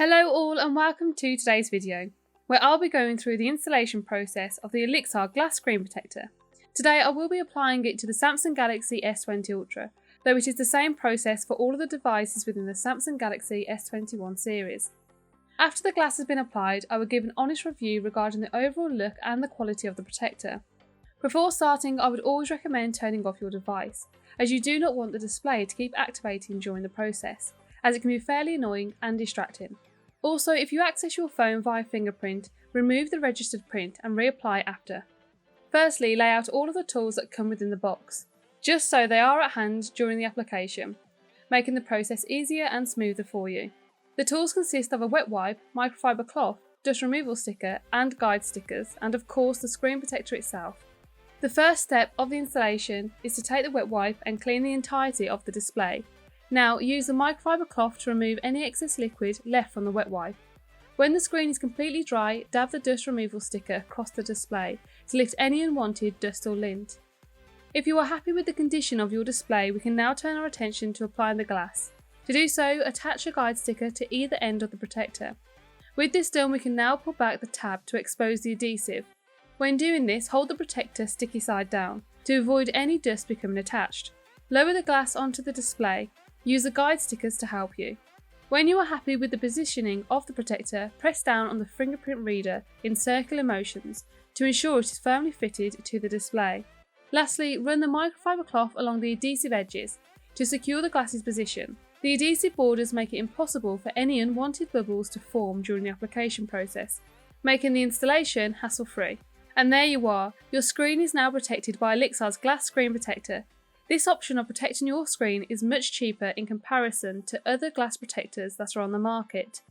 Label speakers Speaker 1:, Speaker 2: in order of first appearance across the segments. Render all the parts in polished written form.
Speaker 1: Hello all and welcome to today's video, where I'll be going through the installation process of the Olixar glass screen protector. Today I will be applying it to the Samsung Galaxy S20 Ultra, though it is the same process for all of the devices within the Samsung Galaxy S21 series. After the glass has been applied, I will give an honest review regarding the overall look and the quality of the protector. Before starting, I would always recommend turning off your device, as you do not want the display to keep activating during the process, as it can be fairly annoying and distracting. Also, if you access your phone via fingerprint, remove the registered print and reapply after. Firstly, lay out all of the tools that come within the box, just so they are at hand during the application, making the process easier and smoother for you. The tools consist of a wet wipe, microfiber cloth, dust removal sticker and guide stickers, and of course the screen protector itself. The first step of the installation is to take the wet wipe and clean the entirety of the display. Now use the microfiber cloth to remove any excess liquid left from the wet wipe. When the screen is completely dry, dab the dust removal sticker across the display to lift any unwanted dust or lint. If you are happy with the condition of your display, we can now turn our attention to applying the glass. To do so, attach a guide sticker to either end of the protector. With this done, we can now pull back the tab to expose the adhesive. When doing this, hold the protector sticky side down to avoid any dust becoming attached. Lower the glass onto the display. Use the guide stickers to help you. When you are happy with the positioning of the protector, press down on the fingerprint reader in circular motions to ensure it is firmly fitted to the display. Lastly, run the microfiber cloth along the adhesive edges to secure the glass's position. The adhesive borders make it impossible for any unwanted bubbles to form during the application process, making the installation hassle-free. And there you are, your screen is now protected by Olixar's glass screen protector. This option of protecting your screen is much cheaper in comparison to other glass protectors that are on the market.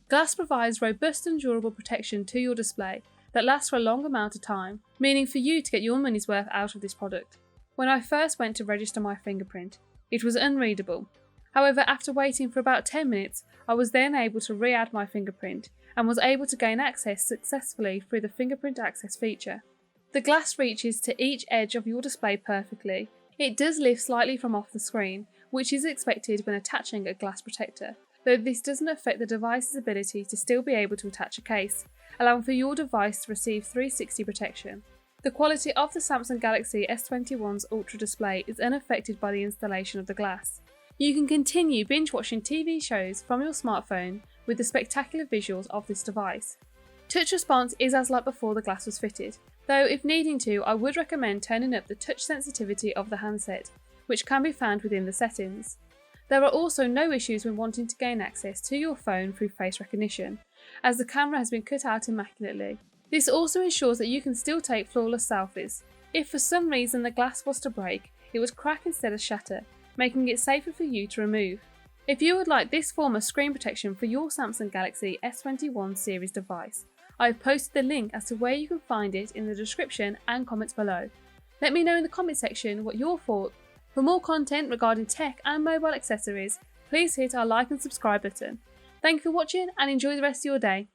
Speaker 1: Glass provides robust and durable protection to your display that lasts for a long amount of time, meaning for you to get your money's worth out of this product. When I first went to register my fingerprint, it was unreadable. However, after waiting for about 10 minutes, I was then able to re-add my fingerprint and was able to gain access successfully through the fingerprint access feature. The glass reaches to each edge of your display perfectly. It does lift slightly from off the screen, which is expected when attaching a glass protector, though this doesn't affect the device's ability to still be able to attach a case, allowing for your device to receive 360 protection. The quality of the Samsung Galaxy S21's Ultra display is unaffected by the installation of the glass. You can continue binge-watching TV shows from your smartphone with the spectacular visuals of this device. Touch response is as like before the glass was fitted, though if needing to, I would recommend turning up the touch sensitivity of the handset, which can be found within the settings. There are also no issues when wanting to gain access to your phone through face recognition, as the camera has been cut out immaculately. This also ensures that you can still take flawless selfies. If for some reason the glass was to break, it would crack instead of shatter, making it safer for you to remove. If you would like this form of screen protection for your Samsung Galaxy S21 series device, I have posted the link as to where you can find it in the description and comments below. Let me know in the comment section what your thoughts. For more content regarding tech and mobile accessories, please hit our like and subscribe button. Thank you for watching and enjoy the rest of your day.